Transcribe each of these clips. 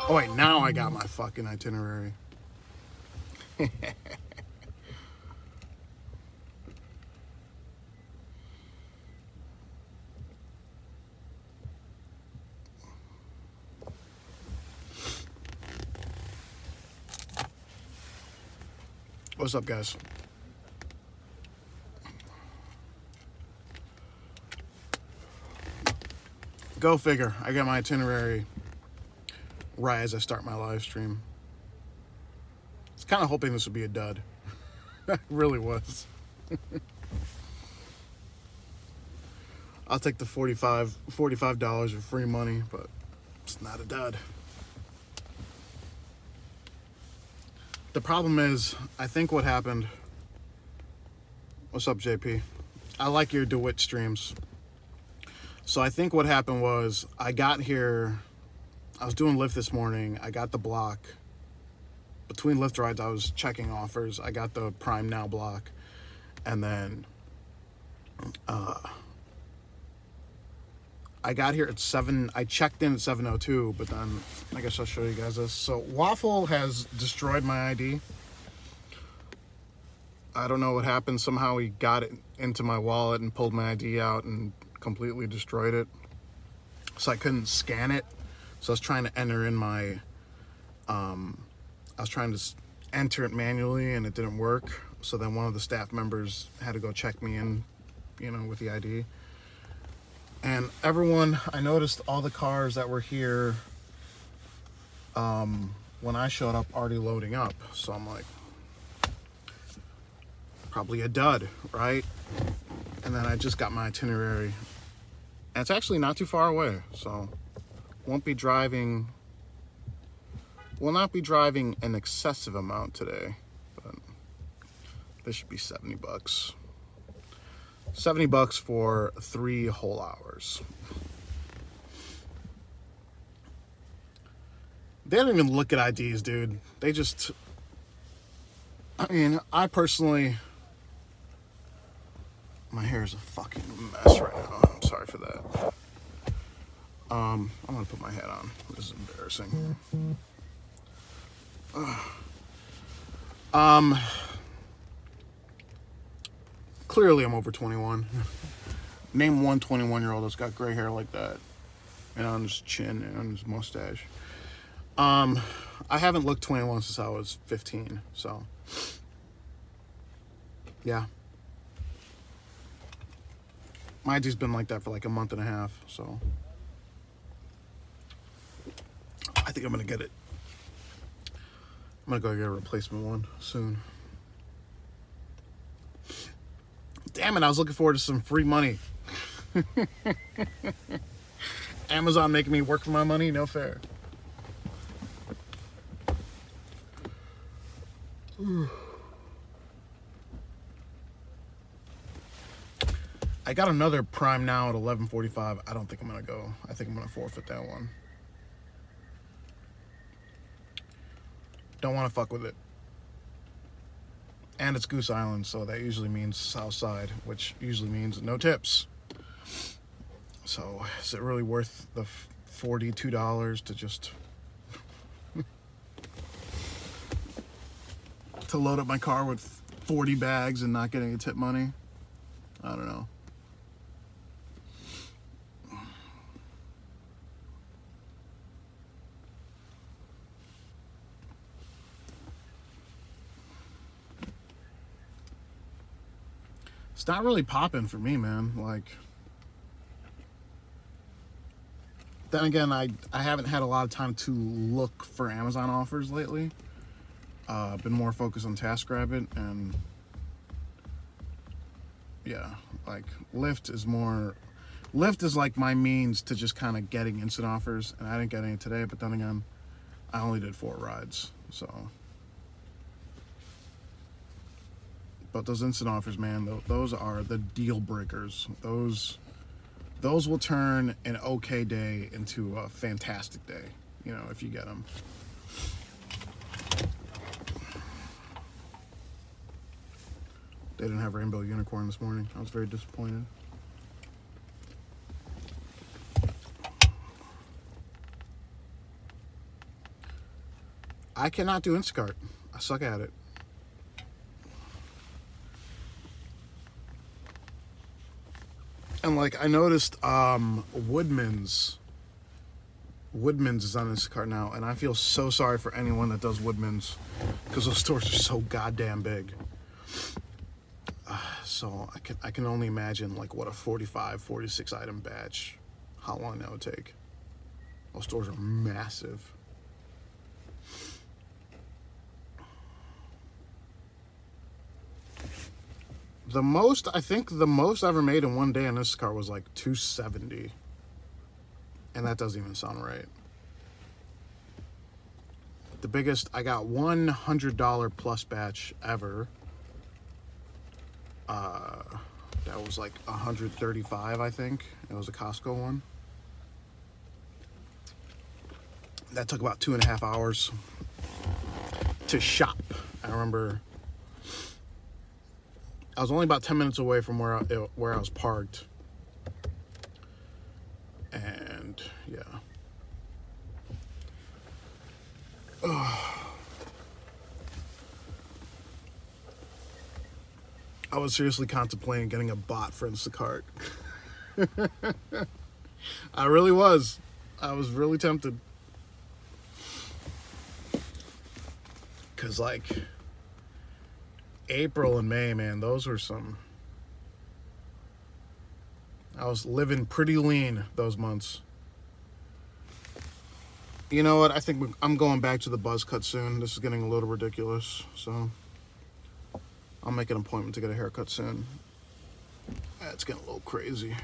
Oh wait, now I got my fucking itinerary. What's up, guys? Go figure. I got my itinerary right as I start my live stream. I was kind of hoping this would be a dud. It really was. I'll take the $45 of free money, but it's not a dud. The problem is, I think what happened... What's up, JP? I like your DeWitt streams. So I think what happened was, I got here... I was doing Lyft this morning. I got the block. Between Lyft rides, I was checking offers. I got the Prime Now block. And then... I got here at 7, I checked in at 7:02, but then I guess I'll show you guys this. So Waffle has destroyed my ID. I don't know what happened. Somehow he got it into my wallet and pulled my ID out and completely destroyed it. So I couldn't scan it. So I was trying to enter in my, I was trying to enter it manually and it didn't work. So then one of the staff members had to go check me in, you know, with the ID. And everyone, I noticed all the cars that were here when I showed up already loading up. So I'm like, probably a dud, right? And then I just got my itinerary. And it's actually not too far away. So won't be driving, will not be driving an excessive amount today. But this should be $70. $70 for 3 whole hours. They don't even look at IDs, dude. They just... I mean, I personally... My hair is a fucking mess right now. I'm sorry for that. I'm gonna put my hat on. This is embarrassing. Clearly I'm over 21. Name one 21-year-old that's got gray hair like that. And on his chin and on his mustache. I haven't looked 21 since I was 15, so. Yeah. My ID's been like that for like a month and a half, so. I think I'm gonna get it. I'm gonna go get a replacement one soon. Damn it, I was looking forward to some free money. Amazon making me work for my money, no fair. I got another Prime Now at 11:45. I don't think I'm gonna go. I think I'm gonna forfeit that one. Don't want to fuck with it. And it's Goose Island, so that usually means South Side, which usually means no tips. So is it really worth the $42 to just to load up my car with 40 bags and not getting a tip money? I don't know. It's not really popping for me, man. Like, then again, I haven't had a lot of time to look for Amazon offers lately. Been more focused on TaskRabbit, and yeah, like Lyft is like my means to just kind of getting instant offers, and I didn't get any today, but then again, I only did 4 rides, so. But those instant offers, man, those are the deal breakers. Those will turn an okay day into a fantastic day, you know, if you get them. They didn't have Rainbow Unicorn this morning. I was very disappointed. I cannot do Instacart. I suck at it. And like I noticed Woodman's is on Instacart now, and I feel so sorry for anyone that does Woodman's because those stores are so goddamn big. So I can only imagine like what a 45, 46 item batch, how long that would take. Those stores are massive. I think the most I ever made in one day on this car was like $270. And that doesn't even sound right. The biggest, I got $100 plus batch ever. That was like $135, I think. It was a Costco one. That took about 2.5 hours to shop. I remember I was only about 10 minutes away from where I was parked. And yeah. I was seriously contemplating getting a bot for Instacart. I really was. I was really tempted. Because like April and May, man, those were some... I was living pretty lean those months. You know what? I think I'm going back to the buzz cut soon. This is getting a little ridiculous, so I'll make an appointment to get a haircut soon. It's getting a little crazy.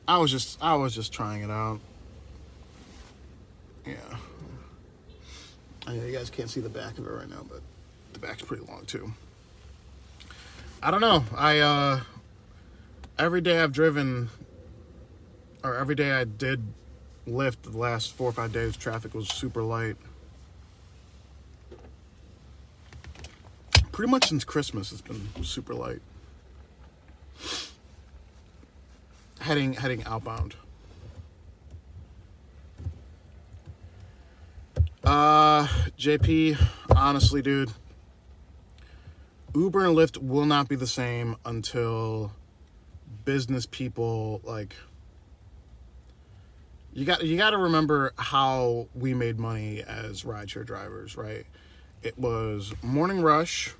I was just trying it out. Yeah. I know you guys can't see the back of it right now, but the back's pretty long too. I don't know. Every day I've driven, or every day I did Lyft the last 4 or 5 days, traffic was super light. Pretty much since Christmas, it's been super light. Heading outbound. JP, honestly, dude, Uber and Lyft will not be the same until business people, like, you got to remember how we made money as rideshare drivers, right? It was morning rush,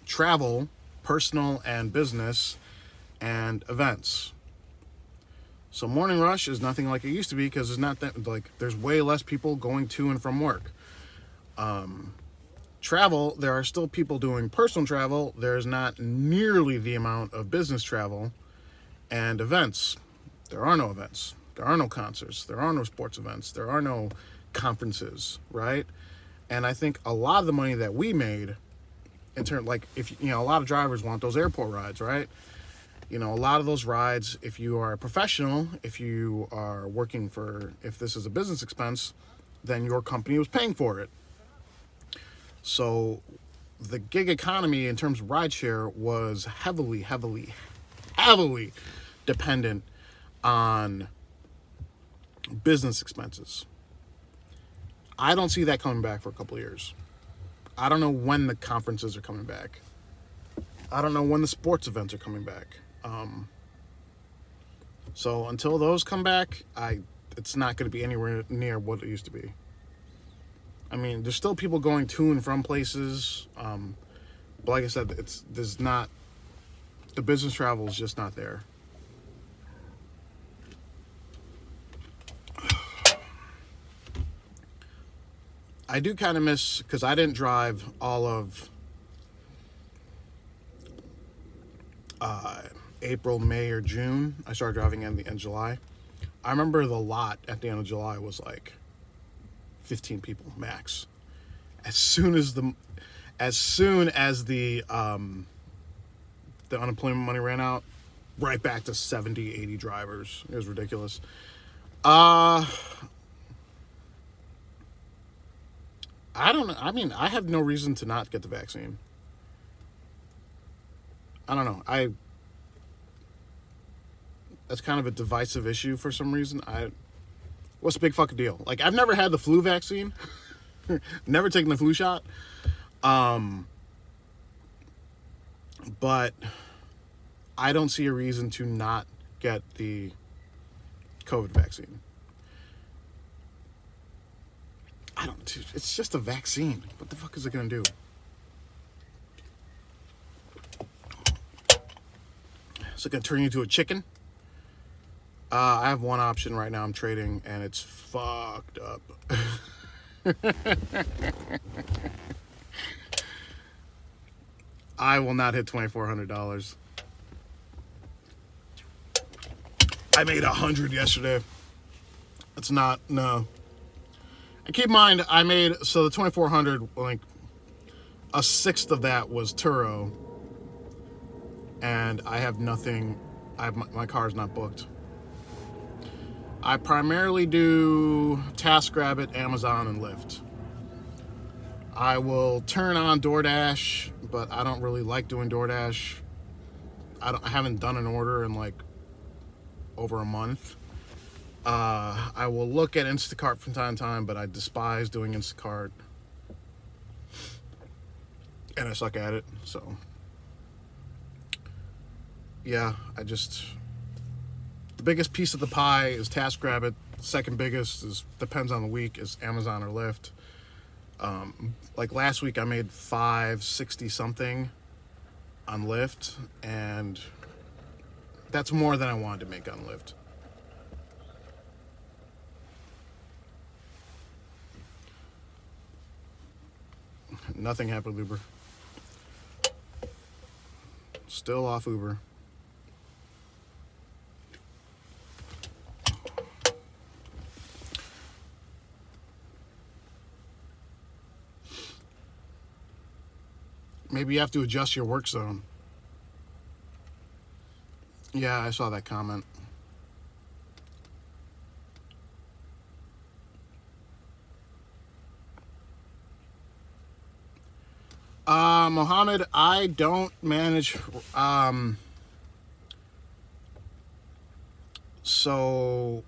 travel, personal and business, and events. So morning rush is nothing like it used to be because there's not that, like, there's way less people going to and from work. Travel, there are still people doing personal travel. There's not nearly the amount of business travel. And events, there are no events. There are no concerts. There are no sports events. There are no conferences, right? And I think a lot of the money that we made, in terms, like, if you know, a lot of drivers want those airport rides, right? You know, a lot of those rides, if you are a professional, if you are working for, if this is a business expense, then your company was paying for it. So the gig economy in terms of rideshare was heavily dependent on business expenses. I don't see that coming back for a couple of years. I don't know when the conferences are coming back. I don't know when the sports events are coming back. So until those come back, it's not going to be anywhere near what it used to be. I mean, there's still people going to and from places, but like I said, the business travel is just not there. I do kind of miss, because I didn't drive all of April, May, or June. I started driving at the end of July. I remember the lot at the end of July was like 15 people max. As soon as the unemployment money ran out, right back to 70, 80 drivers. It was ridiculous. I don't know. I mean, I have no reason to not get the vaccine. I don't know. That's kind of a divisive issue for some reason. What's the big fucking deal? Like, I've never had the flu vaccine. Never taken the flu shot. But I don't see a reason to not get the COVID vaccine. It's just a vaccine. What the fuck is it gonna do? Is it gonna turn you into a chicken? I have one option right now I'm trading, and it's fucked up. I will not hit $2,400. I made 100 yesterday. It's not, no. And keep in mind, I made, so the 2,400, like, a sixth of that was Turo. And I have nothing, my car's not booked. I primarily do TaskRabbit, Amazon, and Lyft. I will turn on DoorDash, but I don't really like doing DoorDash. I haven't done an order in like over a month. I will look at Instacart from time to time, but I despise doing Instacart. And I suck at it, so. Yeah, the biggest piece of the pie is TaskRabbit. Second biggest depends on the week, is Amazon or Lyft. Like last week I made $560 something on Lyft, and that's more than I wanted to make on Lyft. Nothing happened with Uber. Still off Uber. Maybe you have to adjust your work zone. Yeah, I saw that comment. Mohammed, I don't manage, so,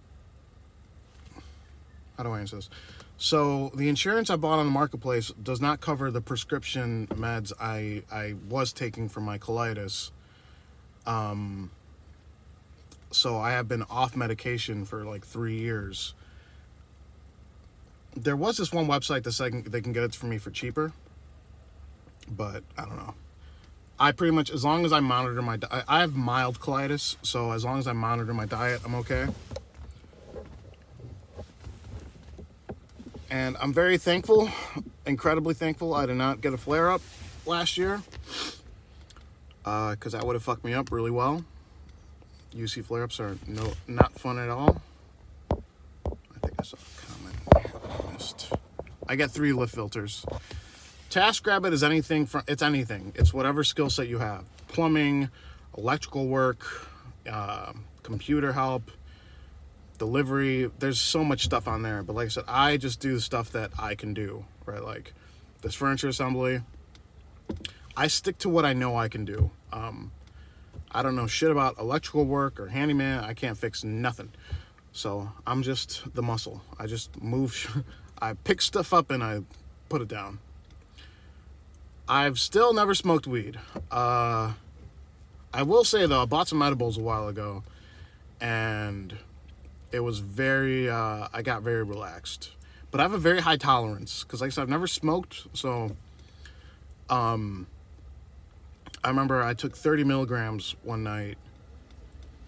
how do I answer this? So the insurance I bought on the marketplace does not cover the prescription meds I was taking for my colitis. So I have been off medication for like 3 years. There was this one website that said they can get it for me for cheaper, but I don't know. I pretty much, as long as I monitor my diet, I have mild colitis, so as long as I monitor my diet, I'm okay. And I'm very thankful, incredibly thankful, I did not get a flare-up last year, because that would have fucked me up really well. UC flare-ups are not fun at all. I think I saw a comment. I got 3 lift filters. TaskRabbit is anything it's anything. It's whatever skill set you have. Plumbing, electrical work, computer help, delivery. There's so much stuff on there. But like I said, I just do the stuff that I can do, right? Like this furniture assembly. I stick to what I know I can do. I don't know shit about electrical work or handyman. I can't fix nothing. So I'm just the muscle. I just move. I pick stuff up and I put it down. I've still never smoked weed. I will say though, I bought some edibles a while ago, and it was I got very relaxed. But I have a very high tolerance, because like I said, I've never smoked, so I remember I took 30 milligrams one night,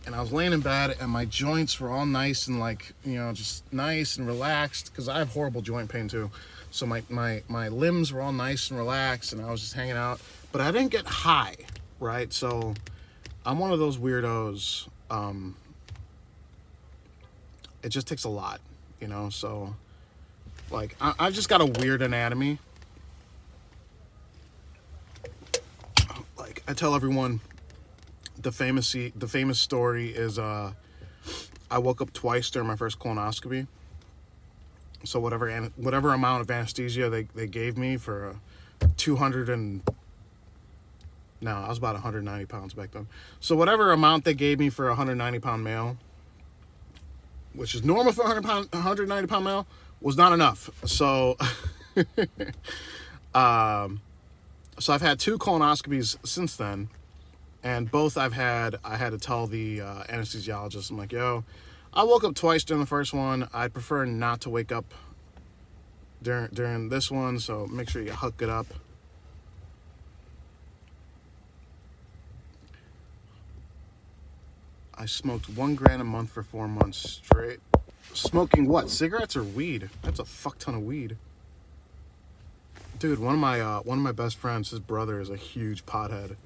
and I was laying in bed, and my joints were all nice and like, just nice and relaxed, because I have horrible joint pain too. So my limbs were all nice and relaxed, and I was just hanging out. But I didn't get high, right? So I'm one of those weirdos. It just takes a lot, So, like, I've just got a weird anatomy. Like, I tell everyone, the famous story is I woke up twice during my first colonoscopy. So whatever amount of anesthesia they gave me for I was about 190 pounds back then. So whatever amount they gave me for a 190-pound male, which is normal for a 190-pound male, was not enough. So So I've had 2 colonoscopies since then, and both I had to tell the anesthesiologist, I'm like, yo, I woke up twice during the first one. I'd prefer not to wake up during this one, so make sure you hook it up. I smoked 1 gram a month for 4 months straight. Smoking what? Cigarettes or weed? That's a fuck ton of weed. Dude, one of my best friends, his brother is a huge pothead.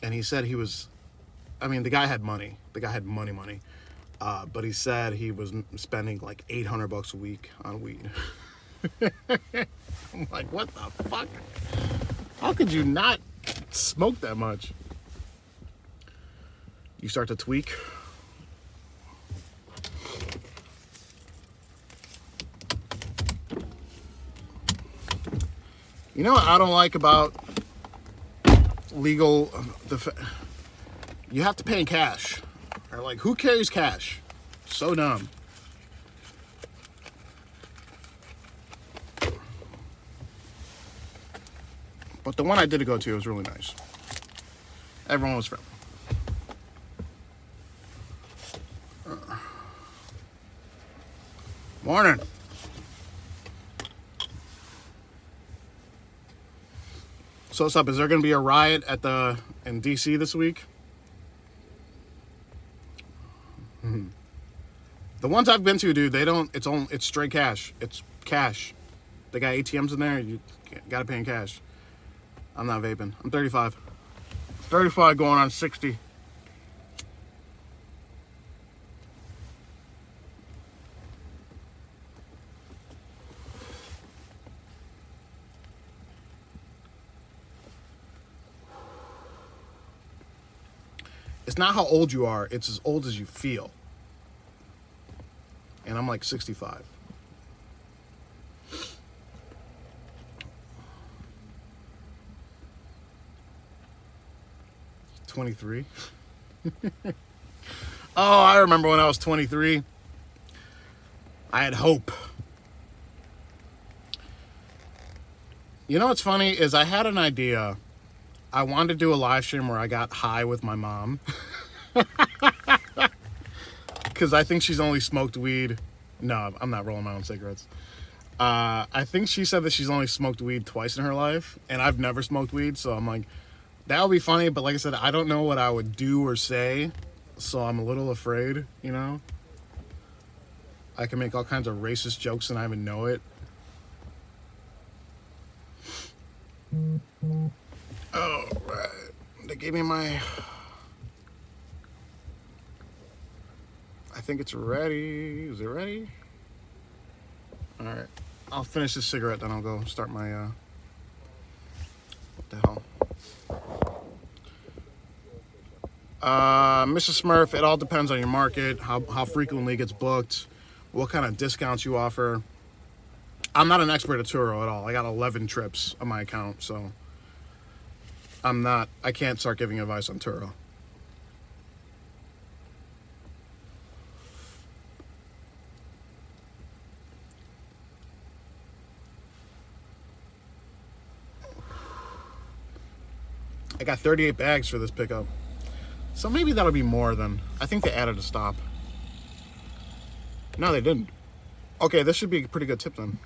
And he said he was, I mean, the guy had money. The guy had money. But he said he was spending like $800 a week on weed. I'm like, what the fuck? How could you not smoke that much? You start to tweak. You know what I don't like about legal, you have to pay in cash. Or like, who carries cash? So dumb. But the one I did go to was really nice. Everyone was friendly. Morning. So what's up? Is there going to be a riot in DC this week? The ones I've been to, dude, it's straight cash. It's cash. They got ATMs in there. You got to pay in cash. I'm not vaping. I'm 35. 35 going on 60. It's not how old you are, it's as old as you feel. And I'm like 65. $23. Oh, I remember when I was 23. I had hope. You know what's funny is I had an idea. I wanted to do a live stream where I got high with my mom. Because I think she's only smoked weed. No, I'm not rolling my own cigarettes. I think she said that she's only smoked weed twice in her life. And I've never smoked weed. So I'm like, that would be funny. But like I said, I don't know what I would do or say. So I'm a little afraid, you know. I can make all kinds of racist jokes and I even know it. Oh, right. They gave me my... I think it's ready. Is it ready? All right. I'll finish this cigarette, then I'll go start my... What the hell? Mrs. Smurf, it all depends on your market, how frequently it gets booked, what kind of discounts you offer. I'm not an expert at Turo at all. I got 11 trips on my account, so... I can't start giving advice on Turo. I got 38 bags for this pickup. So maybe that'll be more than... I think they added a stop. No, they didn't. Okay, this should be a pretty good tip then.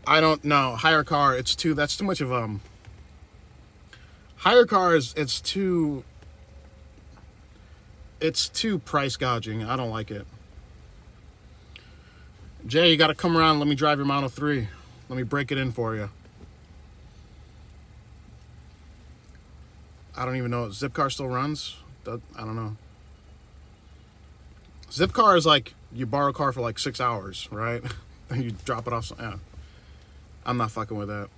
I don't know. Hire car, that's too much of hire cars, it's too price gouging. I don't like it. Jay, you got to come around. Let me drive your Model 3. Let me break it in for you. I don't even know. Zipcar still runs? I don't know. Zipcar is like you borrow a car for like 6 hours, right? And you drop it off. Yeah. I'm not fucking with that.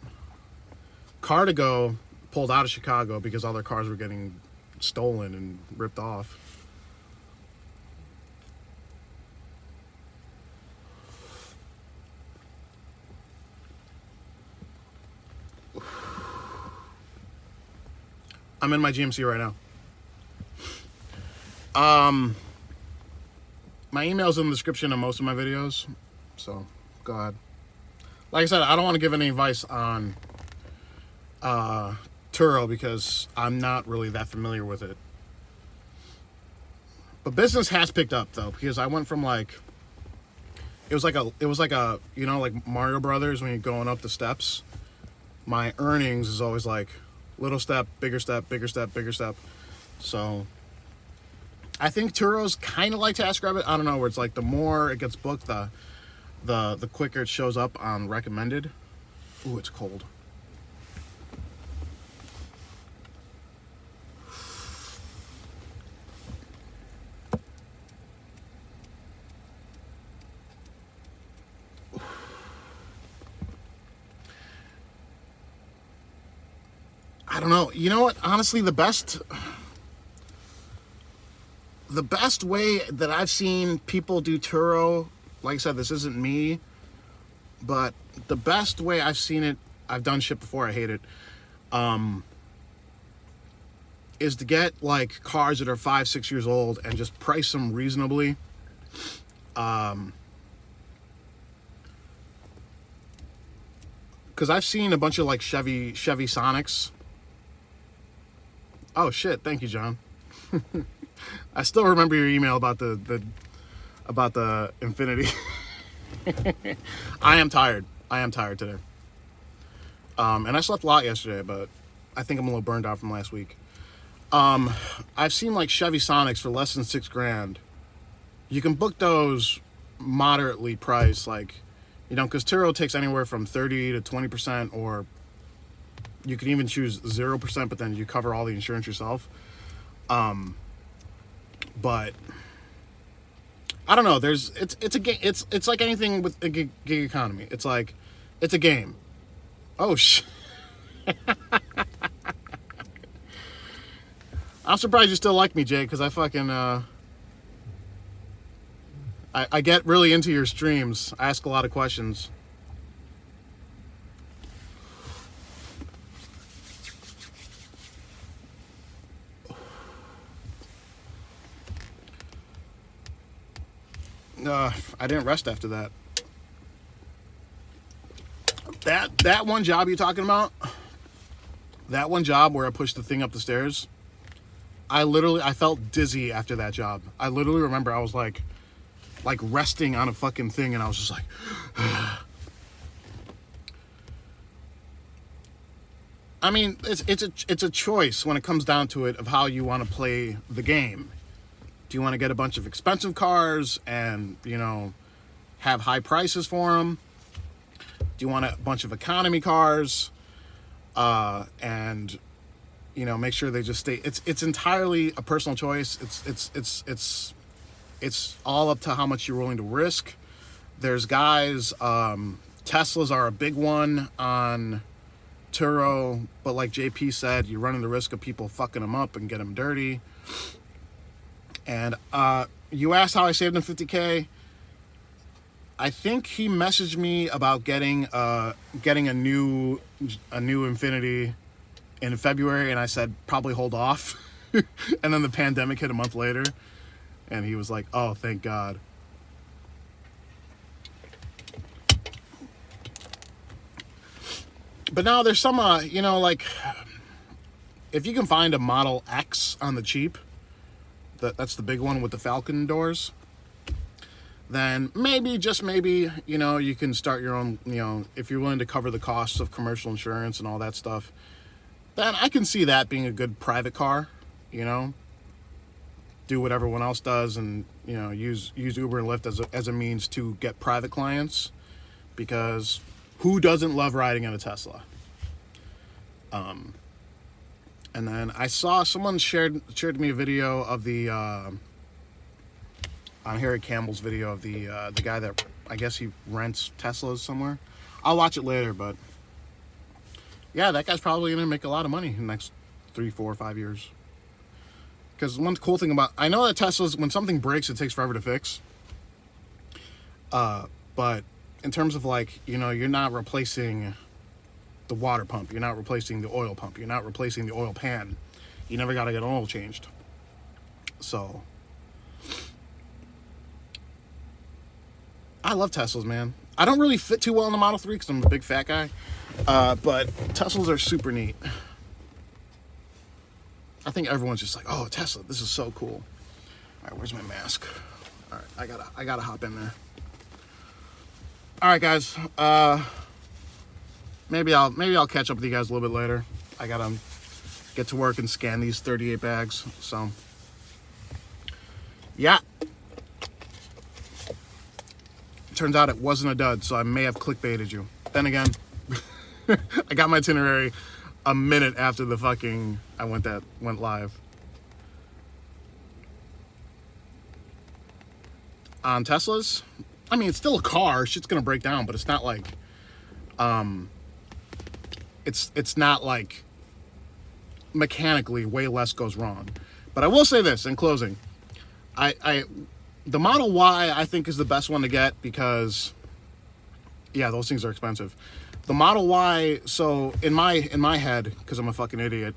Car2Go pulled out of Chicago because all their cars were getting stolen and ripped off. I'm in my GMC right now. My email's in the description of most of my videos, so Go ahead. Like I said, I don't want to give any advice on Turo because I'm not really that familiar with it. But business has picked up though, because I went from like it was like a you know, like Mario Brothers when you're going up the steps. My earnings is always like little step, bigger step, bigger step, bigger step. So I think Turo's kind of like TaskRabbit. I don't know, where it's like the more it gets booked, the quicker it shows up on recommended. Ooh, it's cold. I don't know. You know what? Honestly, the best way that I've seen people do Turo, like I said, this isn't me, but the best way I've seen it, I've done shit before, I hate it, is to get like cars that are 5-6 years old and just price them reasonably. Because I've seen a bunch of like Chevy Sonics. Oh shit! Thank you, John. I still remember your email about the Infinity. I am tired. I am tired today. And I slept a lot yesterday, but I think I'm a little burned out from last week. I've seen like Chevy Sonics for less than $6,000. You can book those moderately priced, like, you know, because Turo takes anywhere from 30 to 20%, or you can even choose 0%, but then you cover all the insurance yourself. But I don't know. It's a game. It's like anything with a gig economy. It's like, it's a game. Oh shit. I'm surprised you still like me, Jay, because I fucking I get really into your streams. I ask a lot of questions. I didn't rest after that. That one job you're talking about, that one job where I pushed the thing up the stairs, I felt dizzy after that job. I literally remember I was like resting on a fucking thing, and I was just like, I mean, it's a choice when it comes down to it of how you want to play the game. Do you want to get a bunch of expensive cars and, you know, have high prices for them? Do you want a bunch of economy cars and, you know, make sure they just stay? It's entirely a personal choice. It's all up to how much you're willing to risk. There's guys, Teslas are a big one on Turo, but like JP said, you're running the risk of people fucking them up and get them dirty. And you asked how I saved him $50K. I think he messaged me about getting a new Infinity in February, and I said probably hold off. And then the pandemic hit a month later, and he was like, "Oh, thank God." But now there's some, you know, like if you can find a Model X on the cheap. That's the big one with the Falcon doors, then maybe, just maybe, you know, you can start your own, you know, if you're willing to cover the costs of commercial insurance and all that stuff, then I can see that being a good private car, you know, do what everyone else does and, you know, use Uber and Lyft as a means to get private clients, because who doesn't love riding in a Tesla? And then I saw someone shared to me a video of the on Harry Campbell's video of the guy that I guess he rents Teslas somewhere. I'll watch it later, but yeah, that guy's probably gonna make a lot of money in the next 3, 4, 5 years. Because one cool thing about, I know that Teslas, when something breaks, it takes forever to fix. But in terms of like, you know, you're not replacing the water pump, you're not replacing the oil pump, you're not replacing the oil pan, you never got to get oil changed. So I love Teslas, man. I don't really fit too well in the Model 3 because I'm a big fat guy. But Teslas are super neat. I think everyone's just like, oh, Tesla, this is so cool. All right, where's my mask? All right, I gotta hop in there. All right, guys. Maybe I'll catch up with you guys a little bit later. I gotta get to work and scan these 38 bags. So, yeah. Turns out it wasn't a dud, so I may have clickbaited you. Then again, I got my itinerary a minute after the fucking I went live. On Teslas, I mean, it's still a car. Shit's gonna break down, but it's not like, it's not like mechanically way less goes wrong. But I will say this in closing, the Model Y I think is the best one to get because, yeah, those things are expensive. The Model Y, so in my head, because I'm a fucking idiot,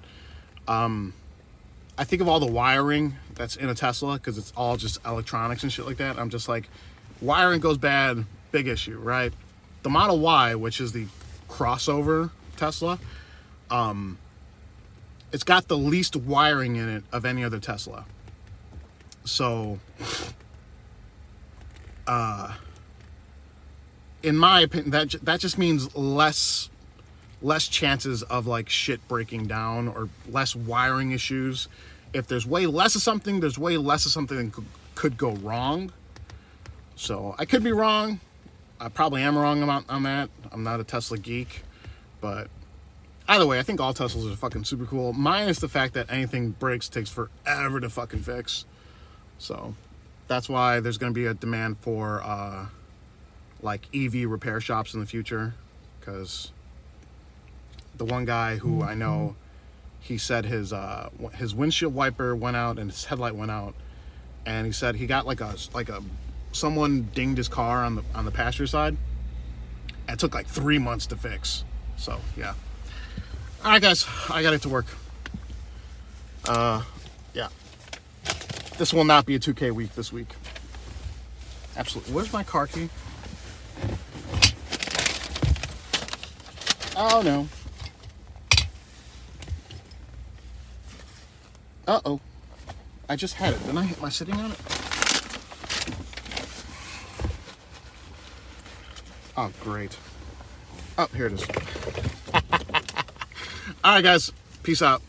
I think of all the wiring that's in a Tesla because it's all just electronics and shit like that. I'm just like, wiring goes bad, big issue, right? The Model Y, which is the crossover Tesla, it's got the least wiring in it of any other Tesla. So, in my opinion, that just means less chances of like shit breaking down or less wiring issues. If there's way less of something, there's way less of something that could go wrong. So I could be wrong. I probably am wrong on that. I'm not a Tesla geek, but either way, I think all Teslas are fucking super cool. Minus the fact that anything breaks takes forever to fucking fix. So that's why there's going to be a demand for like EV repair shops in the future, because the one guy who I know, he said his windshield wiper went out and his headlight went out, and he said he got like a someone dinged his car on the passenger side, and it took like 3 months to fix. So yeah. All right, guys, I gotta get to work. Yeah, this will not be a 2K week this week. Absolutely. Where's my car key? Oh no. Uh-oh. I just had it. Didn't I? Am I sitting on it? Oh, great. Oh, here it is. All right, guys. Peace out.